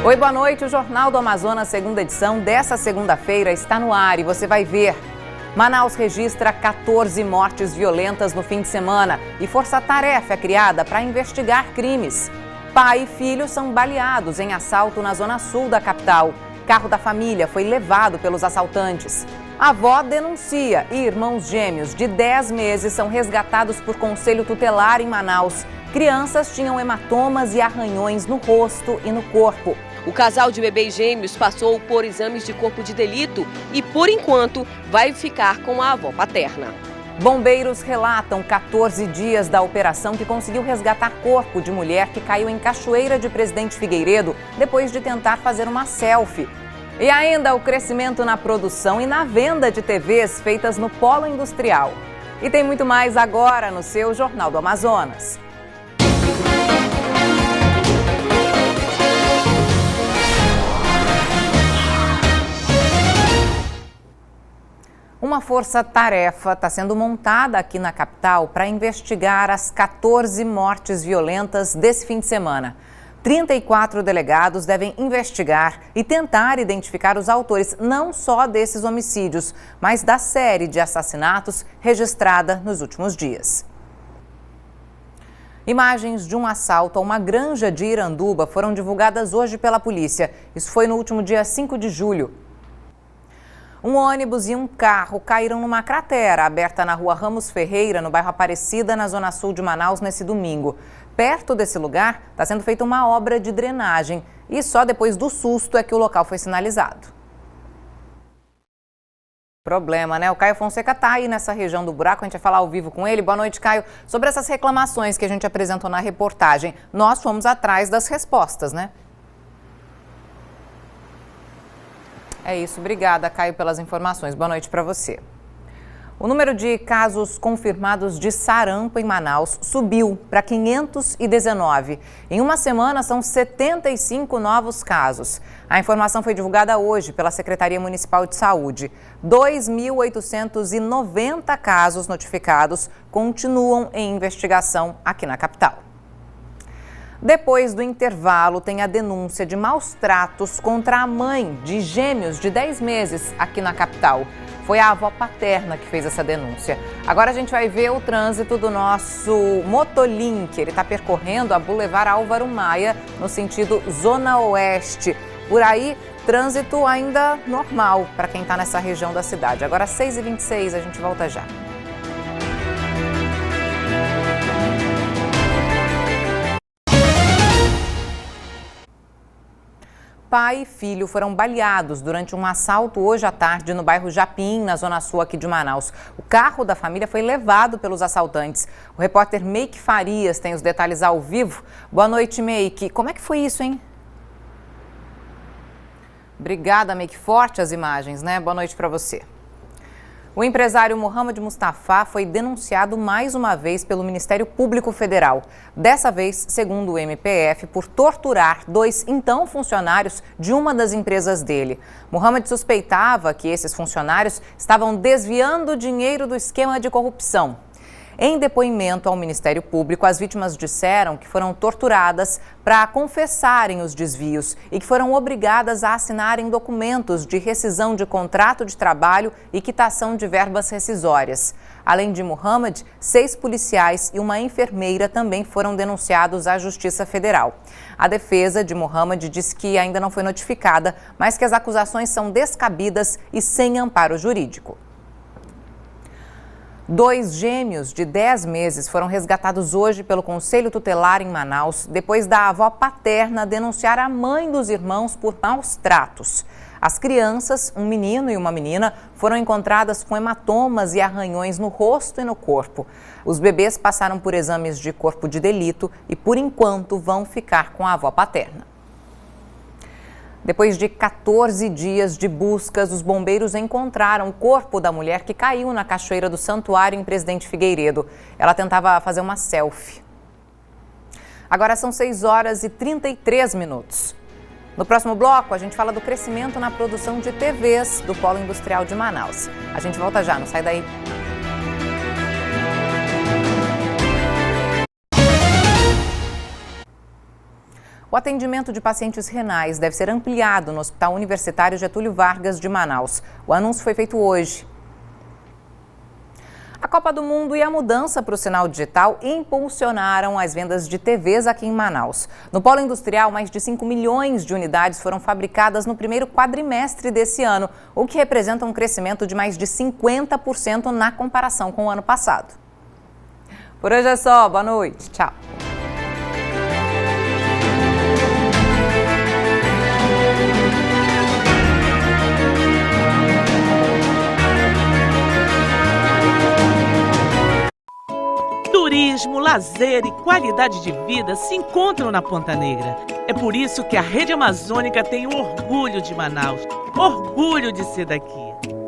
Oi, boa noite. O Jornal do Amazonas, segunda edição, dessa segunda-feira está no ar e você vai ver. Manaus registra 14 mortes violentas no fim de semana e força-tarefa é criada para investigar crimes. Pai e filho são baleados em assalto na zona sul da capital. Carro da família foi levado pelos assaltantes. A avó denuncia e irmãos gêmeos de 10 meses são resgatados por conselho tutelar em Manaus. Crianças tinham hematomas e arranhões no rosto e no corpo. O casal de bebês gêmeos passou por exames de corpo de delito e, por enquanto, vai ficar com a avó paterna. Bombeiros relatam 14 dias da operação que conseguiu resgatar corpo de mulher que caiu em Cachoeira de Presidente Figueiredo depois de tentar fazer uma selfie. E ainda o crescimento na produção e na venda de TVs feitas no polo industrial. E tem muito mais agora no seu Jornal do Amazonas. Uma força-tarefa está sendo montada aqui na capital para investigar as 14 mortes violentas desse fim de semana. 34 delegados devem investigar e tentar identificar os autores não só desses homicídios, mas da série de assassinatos registrada nos últimos dias. Imagens de um assalto a uma granja de Iranduba foram divulgadas hoje pela polícia. Isso foi no último dia 5 de julho. Um ônibus e um carro caíram numa cratera aberta na rua Ramos Ferreira, no bairro Aparecida, na zona sul de Manaus, nesse domingo. Perto desse lugar está sendo feita uma obra de drenagem e só depois do susto é que o local foi sinalizado. Problema, né? O Caio Fonseca está aí nessa região do buraco, a gente vai falar ao vivo com ele. Boa noite, Caio. Sobre essas reclamações que a gente apresentou na reportagem, nós fomos atrás das respostas, né? É isso, obrigada, Caio, pelas informações. Boa noite para você. O número de casos confirmados de sarampo em Manaus subiu para 519. Em uma semana, são 75 novos casos. A informação foi divulgada hoje pela Secretaria Municipal de Saúde. 2.890 casos notificados continuam em investigação aqui na capital. Depois do intervalo, tem a denúncia de maus tratos contra a mãe de gêmeos de 10 meses aqui na capital. Foi a avó paterna que fez essa denúncia. Agora a gente vai ver o trânsito do nosso Motolink. Ele está percorrendo a Boulevard Álvaro Maia, no sentido Zona Oeste. Por aí, trânsito ainda normal para quem está nessa região da cidade. Agora, 6h26, a gente volta já. Pai e filho foram baleados durante um assalto hoje à tarde no bairro Japim, na zona sul aqui de Manaus. O carro da família foi levado pelos assaltantes. O repórter Meike Farias tem os detalhes ao vivo. Boa noite, Meike. Como é que foi isso, hein? Obrigada, Meike. Forte as imagens, né? Boa noite para você. O empresário Mohamed Mustafa foi denunciado mais uma vez pelo Ministério Público Federal. Dessa vez, segundo o MPF, por torturar 2 então funcionários de uma das empresas dele. Mohamed suspeitava que esses funcionários estavam desviando dinheiro do esquema de corrupção. Em depoimento ao Ministério Público, as vítimas disseram que foram torturadas para confessarem os desvios e que foram obrigadas a assinarem documentos de rescisão de contrato de trabalho e quitação de verbas rescisórias. Além de Mohamed, 6 policiais e uma enfermeira também foram denunciados à Justiça Federal. A defesa de Mohamed diz que ainda não foi notificada, mas que as acusações são descabidas e sem amparo jurídico. 2 gêmeos de 10 meses foram resgatados hoje pelo Conselho Tutelar em Manaus, depois da avó paterna denunciar a mãe dos irmãos por maus tratos. As crianças, um menino e uma menina, foram encontradas com hematomas e arranhões no rosto e no corpo. Os bebês passaram por exames de corpo de delito e, por enquanto, vão ficar com a avó paterna. Depois de 14 dias de buscas, os bombeiros encontraram o corpo da mulher que caiu na Cachoeira do Santuário, em Presidente Figueiredo. Ela tentava fazer uma selfie. Agora são 6h33. No próximo bloco, a gente fala do crescimento na produção de TVs do Polo Industrial de Manaus. A gente volta já, não sai daí. O atendimento de pacientes renais deve ser ampliado no Hospital Universitário Getúlio Vargas de Manaus. O anúncio foi feito hoje. A Copa do Mundo e a mudança para o sinal digital impulsionaram as vendas de TVs aqui em Manaus. No polo industrial, mais de 5 milhões de unidades foram fabricadas no primeiro quadrimestre desse ano, o que representa um crescimento de mais de 50% na comparação com o ano passado. Por hoje é só, boa noite, tchau. Turismo, lazer e qualidade de vida se encontram na Ponta Negra. É por isso que a Rede Amazônica tem orgulho de Manaus, orgulho de ser daqui.